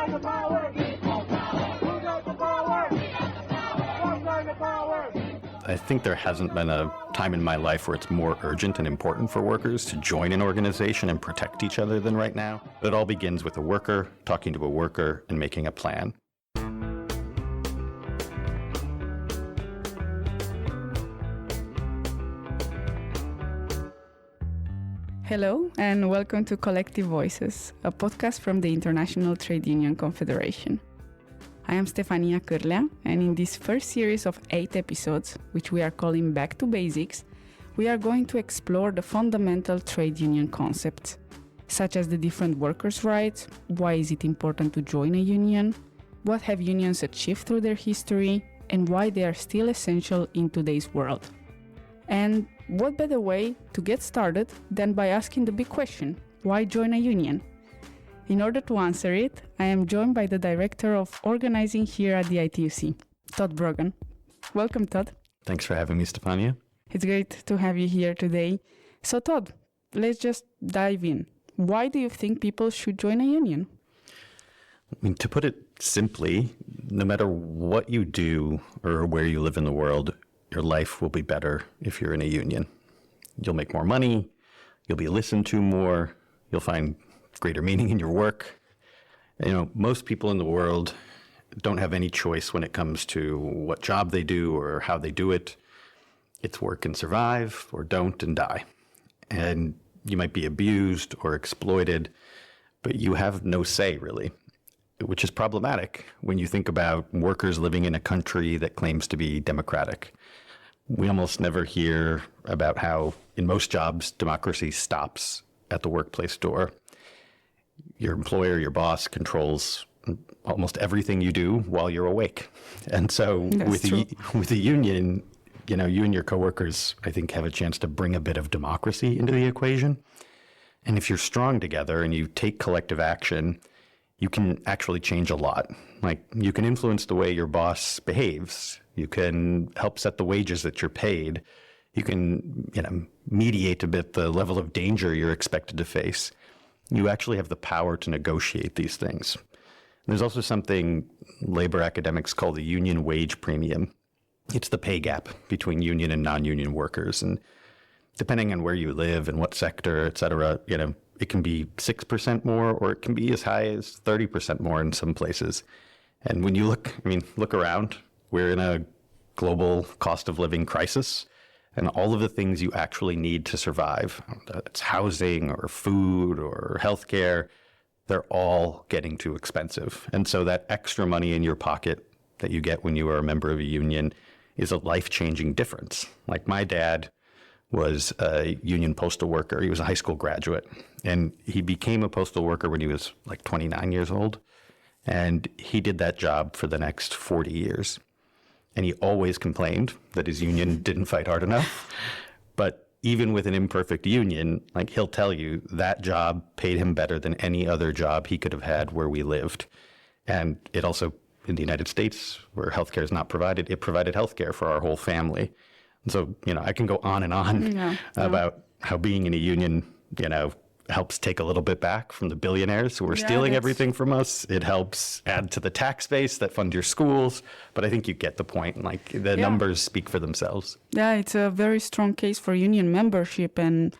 got the power? Equal power. Who got the power? We got the power. Who's got the power? I think there hasn't been a time in my life where it's more urgent and important for workers to join an organization and protect each other than right now. It all begins with a worker talking to a worker and making a plan. Hello and welcome to Collective Voices, a podcast from the International Trade Union Confederation. I am Stefania Cârlea, and in this first series of 8 episodes, which we are calling Back to Basics, we are going to explore the fundamental trade union concepts, such as the different workers' rights, why is it important to join a union, what have unions achieved through their history, and why they are still essential in today's world. And what better way to get started than by asking the big question, why join a union? In order to answer it, I am joined by the Director of Organising here at the ITUC, Todd Brogan. Welcome, Todd. Thanks for having me, Stefania. It's great to have you here today. So, Todd, let's just dive in. Why do you think people should join a union? To put it simply, no matter what you do or where you live in the world, your life will be better if you're in a union. You'll make more money, you'll be listened to more, you'll find greater meaning in your work. Most people in the world don't have any choice when it comes to what job they do or how they do it. It's work and survive, or don't and die. And you might be abused or exploited, but you have no say, really, which is problematic when you think about workers living in a country that claims to be democratic. We almost never hear about how, in most jobs, democracy stops at the workplace door. Your employer, your boss, controls almost everything you do while you're awake. And so with a union, you and your coworkers, I think, have a chance to bring a bit of democracy into the equation. And if you're strong together and you take collective action, you can actually change a lot. Like, you can influence the way your boss behaves. You can help set the wages that you're paid. You can, mediate a bit the level of danger you're expected to face. You actually have the power to negotiate these things. There's also something labor academics call the union wage premium. It's the pay gap between union and non-union workers. And depending on where you live and what sector, et cetera, it can be 6% more, or it can be as high as 30% more in some places. And when you look around, we're in a global cost of living crisis, and all of the things you actually need to survive, it's housing or food or healthcare, they're all getting too expensive. And so that extra money in your pocket that you get when you are a member of a union is a life-changing difference. Like, my dad was a union postal worker. He was a high school graduate, and he became a postal worker when he was like 29 years old. And he did that job for the next 40 years. And he always complained that his union didn't fight hard enough. But even with an imperfect union, he'll tell you that job paid him better than any other job he could have had where we lived. And it also, in the United States, where healthcare is not provided, it provided healthcare for our whole family. And so, I can go on and on about how being in a union, helps take a little bit back from the billionaires who are stealing everything from us. It helps add to the tax base that fund your schools. But I think you get the point. The numbers speak for themselves. Yeah, it's a very strong case for union membership. And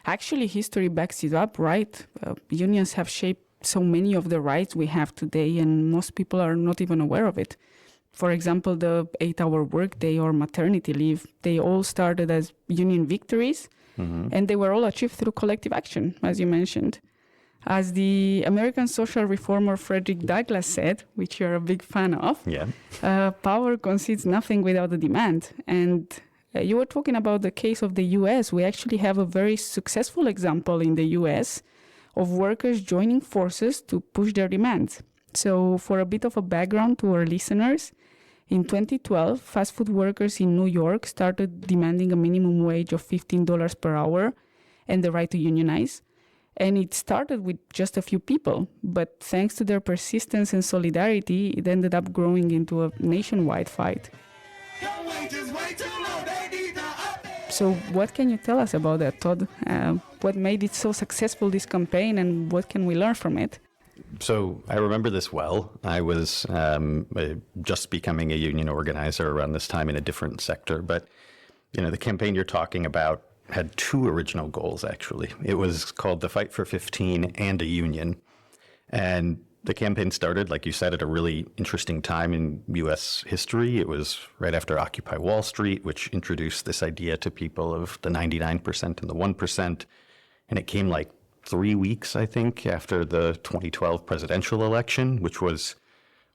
actually, history backs it up, right? Unions have shaped so many of the rights we have today, and most people are not even aware of it. For example, the 8-hour workday or maternity leave, they all started as union victories. Mm-hmm. And they were all achieved through collective action, as you mentioned. As the American social reformer Frederick Douglass said, which you're a big fan of, power concedes nothing without a demand. And you were talking about the case of the U.S. We actually have a very successful example in the U.S. of workers joining forces to push their demands. So for a bit of a background to our listeners, in 2012, fast food workers in New York started demanding a minimum wage of $15 per hour and the right to unionize. And it started with just a few people, but thanks to their persistence and solidarity, it ended up growing into a nationwide fight. So what can you tell us about that, Todd? What made it so successful, this campaign, and what can we learn from it? So I remember this well. I was just becoming a union organizer around this time in a different sector. But, the campaign you're talking about had two original goals, actually. It was called the Fight for 15 and a Union. And the campaign started, like you said, at a really interesting time in U.S. history. It was right after Occupy Wall Street, which introduced this idea to people of the 99% and the 1%. And it came like 3 weeks, I think, after the 2012 presidential election, which was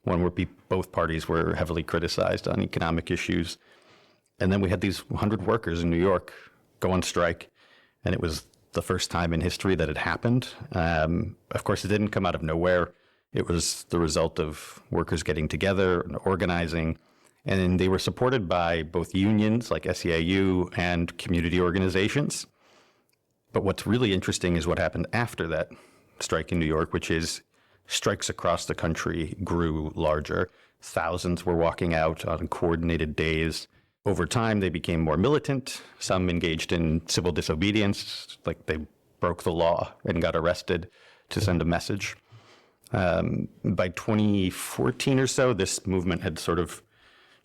one where both parties were heavily criticized on economic issues. And then we had these 100 workers in New York go on strike, and it was the first time in history that it happened. Of course, it didn't come out of nowhere. It was the result of workers getting together and organizing, and they were supported by both unions like SEIU and community organizations. But what's really interesting is what happened after that strike in New York, which is strikes across the country grew larger. Thousands were walking out on coordinated days. Over time, they became more militant. Some engaged in civil disobedience, like they broke the law and got arrested to send a message. By 2014 or so, this movement had sort of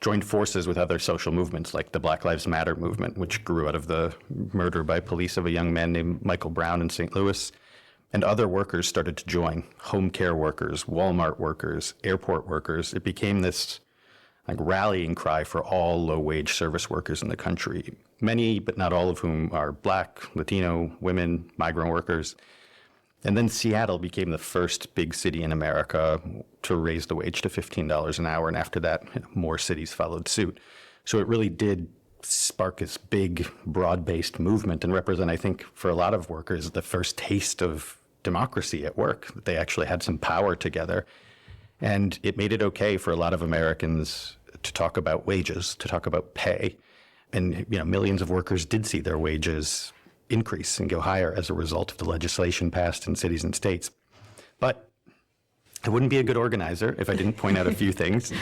joined forces with other social movements like the Black Lives Matter movement, which grew out of the murder by police of a young man named Michael Brown in St. Louis. And other workers started to join, home care workers, Walmart workers, airport workers. It became this rallying cry for all low-wage service workers in the country, many but not all of whom are Black, Latino, women, migrant workers. And then Seattle became the first big city in America to raise the wage to $15 an hour. And after that, more cities followed suit. So it really did spark this big, broad-based movement and represent, I think, for a lot of workers, the first taste of democracy at work. They actually had some power together. And it made it okay for a lot of Americans to talk about wages, to talk about pay. And, millions of workers did see their wages increase and go higher as a result of the legislation passed in cities and states. But I wouldn't be a good organizer if I didn't point out a few things,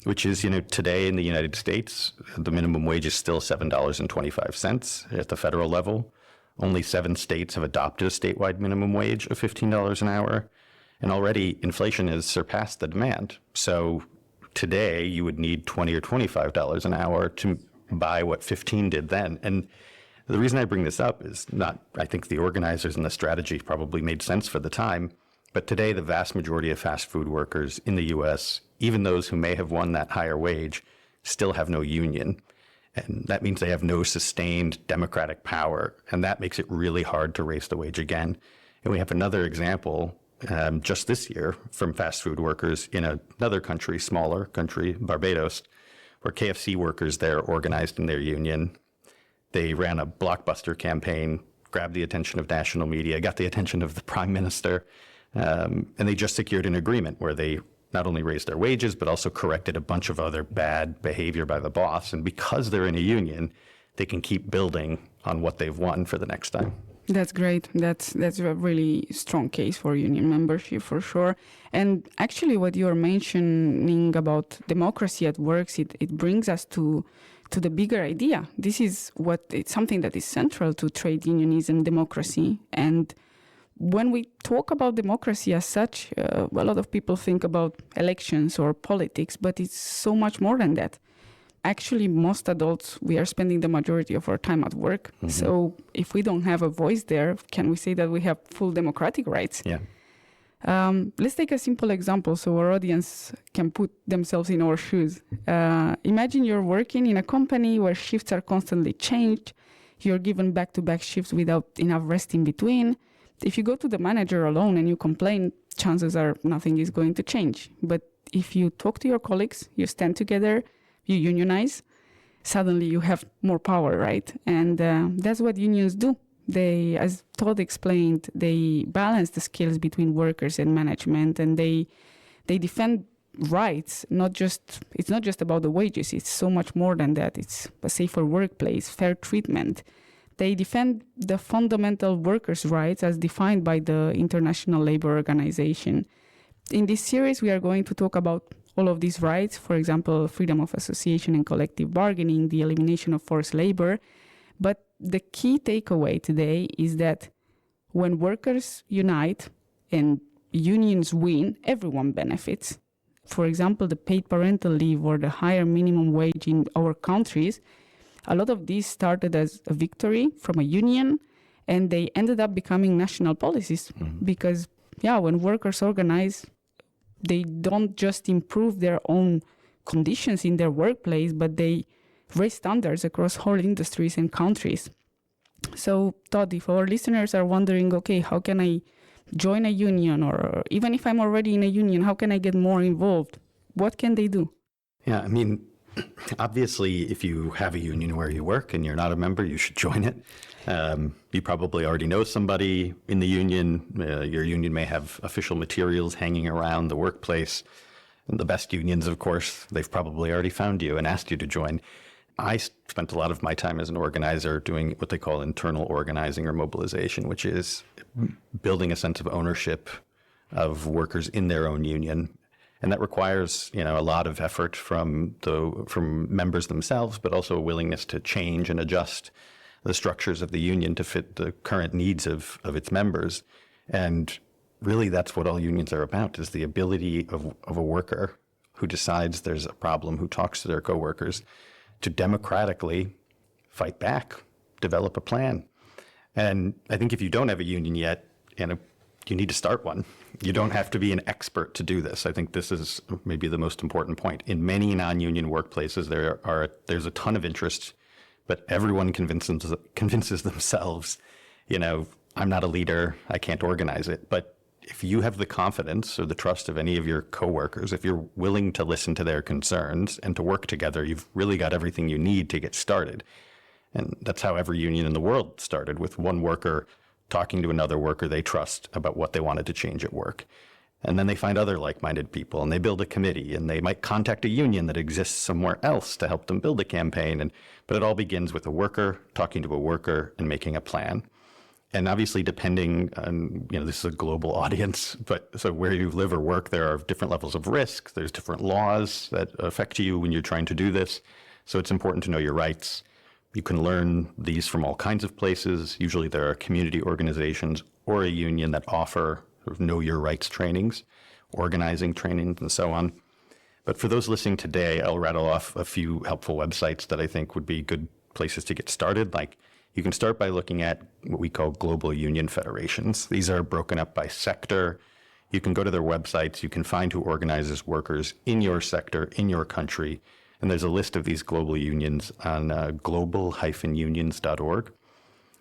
which is, today in the United States, the minimum wage is still $7.25 at the federal level. Only 7 states have adopted a statewide minimum wage of $15 an hour. And already inflation has surpassed the demand. So today you would need $20 or $25 an hour to buy what 15 did then. And the reason I bring this up is not, I think the organizers and the strategy probably made sense for the time, but today the vast majority of fast food workers in the U.S., even those who may have won that higher wage, still have no union. And that means they have no sustained democratic power. And that makes it really hard to raise the wage again. And we have another example just this year from fast food workers in another country, smaller country, Barbados, where KFC workers there organized in their union. They ran a blockbuster campaign, grabbed the attention of national media, got the attention of the prime minister, and they just secured an agreement where they not only raised their wages, but also corrected a bunch of other bad behavior by the boss. And because they're in a union, they can keep building on what they've won for the next time. That's great. That's a really strong case for union membership, for sure. And actually what you're mentioning about democracy at work, it brings us to the bigger idea. This is it's something that is central to trade unionism, democracy. And when we talk about democracy as such, a lot of people think about elections or politics, but it's so much more than that. Actually, most adults, we are spending the majority of our time at work. Mm-hmm. So if we don't have a voice there, can we say that we have full democratic rights? Yeah. Let's take a simple example so our audience can put themselves in our shoes. Imagine you're working in a company where shifts are constantly changed. You're given back-to-back shifts without enough rest in between. If you go to the manager alone and you complain, chances are nothing is going to change. But if you talk to your colleagues, you stand together, you unionize, suddenly you have more power, right? And that's what unions do. They, as Todd explained, they balance the skills between workers and management, and they defend rights. It's not just about the wages. It's so much more than that. It's a safer workplace, fair treatment. They defend the fundamental workers' rights as defined by the International Labour Organization. In this series, we are going to talk about all of these rights, for example, freedom of association and collective bargaining, the elimination of forced labor. But the key takeaway today is that when workers unite and unions win, everyone benefits. For example, the paid parental leave or the higher minimum wage in our countries, a lot of these started as a victory from a union, and they ended up becoming national policies because, when workers organize, they don't just improve their own conditions in their workplace, but they raise standards across whole industries and countries. So, Todd, if our listeners are wondering, okay, how can I join a union, or even if I'm already in a union, how can I get more involved? What can they do? Yeah, I mean, obviously, if you have a union where you work and you're not a member, you should join it. You probably already know somebody in the union. Your union may have official materials hanging around the workplace. And the best unions, of course, they've probably already found you and asked you to join. I spent a lot of my time as an organizer doing what they call internal organizing or mobilization, which is building a sense of ownership of workers in their own union. And that requires, a lot of effort from members themselves, but also a willingness to change and adjust the structures of the union to fit the current needs of its members. And really, that's what all unions are about, is the ability of a worker who decides there's a problem, who talks to their coworkers, to democratically fight back, develop a plan. And I think if you don't have a union yet, you need to start one. You don't have to be an expert to do this. I think this is maybe the most important point. In many non-union workplaces, there's a ton of interest, but everyone convinces themselves, I'm not a leader, I can't organize it. But if you have the confidence or the trust of any of your coworkers, if you're willing to listen to their concerns and to work together, you've really got everything you need to get started. And that's how every union in the world started, with one worker talking to another worker they trust about what they wanted to change at work. And then they find other like-minded people and they build a committee, and they might contact a union that exists somewhere else to help them build a campaign. But it all begins with a worker talking to a worker and making a plan. And obviously, depending on, this is a global audience, but so where you live or work, there are different levels of risk. There's different laws that affect you when you're trying to do this. So it's important to know your rights. You can learn these from all kinds of places. Usually there are community organizations or a union that offer know your rights trainings, organizing trainings, and so on. But for those listening today, I'll rattle off a few helpful websites that I think would be good places to get started. Like, you can start by looking at what we call global union federations. These are broken up by sector. You can go to their websites. You can find who organizes workers in your sector, in your country. And there's a list of these global unions on global-unions.org.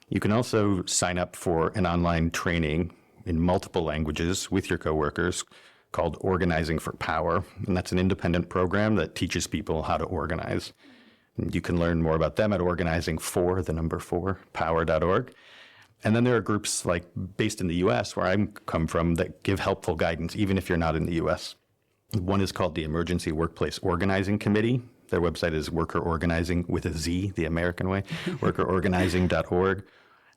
You can also sign up for an online training in multiple languages with your coworkers called Organizing for Power. And that's an independent program that teaches people how to organize. You can learn more about them at organizing4power.org. And then there are groups like based in the U.S., where I come from, that give helpful guidance, even if you're not in the U.S. One is called the Emergency Workplace Organizing Committee. Their website is Worker Organizing with a Z, the American way, workerorganizing.org.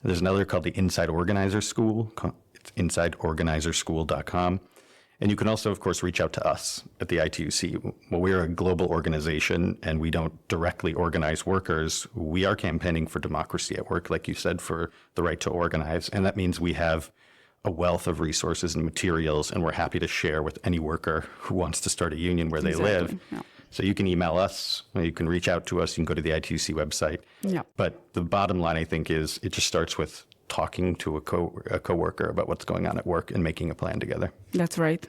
There's another called the Inside Organizer School. It's insideorganizerschool.com. And you can also, of course, reach out to us at the ITUC. Well, we're a global organization, and we don't directly organize workers. We are campaigning for democracy at work, like you said, for the right to organize. And that means we have a wealth of resources and materials, and we're happy to share with any worker who wants to start a union where they live. Yeah. So you can email us, you can reach out to us, you can go to the ITUC website. Yeah. But the bottom line, I think, is it just starts with talking to a coworker about what's going on at work and making a plan together. That's right.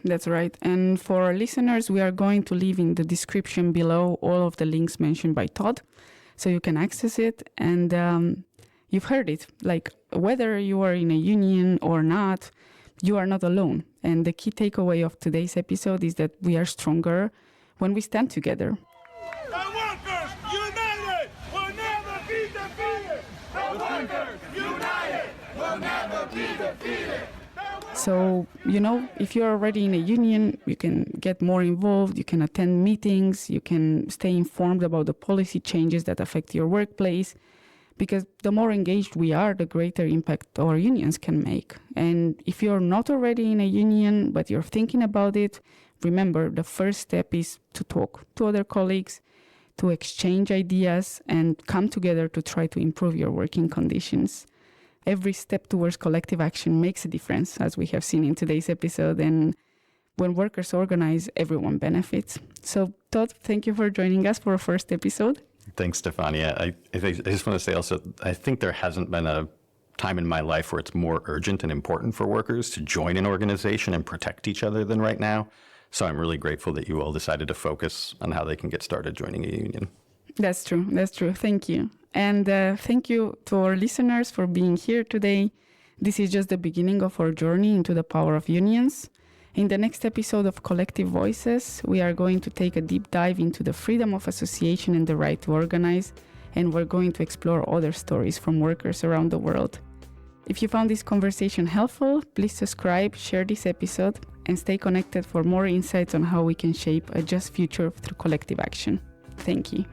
And for our listeners, we are going to leave in the description below all of the links mentioned by Todd, so you can access it. And you've heard it, like whether you are in a union or not, you are not alone. And the key takeaway of today's episode is that we are stronger when we stand together. The workers united will never be defeated. The workers united will never be defeated. So, if you're already in a union, you can get more involved, you can attend meetings, you can stay informed about the policy changes that affect your workplace, because the more engaged we are, the greater impact our unions can make. And if you're not already in a union, but you're thinking about it, remember, the first step is to talk to other colleagues, to exchange ideas, and come together to try to improve your working conditions. every step towards collective action makes a difference, as we have seen in today's episode. And when workers organize, everyone benefits. So, Todd, thank you for joining us for our first episode. Thanks, Stefania. I just want to say also, I think there hasn't been a time in my life where it's more urgent and important for workers to join an organization and protect each other than right now. So I'm really grateful that you all decided to focus on how they can get started joining a union. That's true. That's true. Thank you. And thank you to our listeners for being here today. This is just the beginning of our journey into the power of unions. In the next episode of Collective Voices, we are going to take a deep dive into the freedom of association and the right to organize, and we're going to explore other stories from workers around the world. If you found this conversation helpful, please subscribe, share this episode, and stay connected for more insights on how we can shape a just future through collective action. Thank you.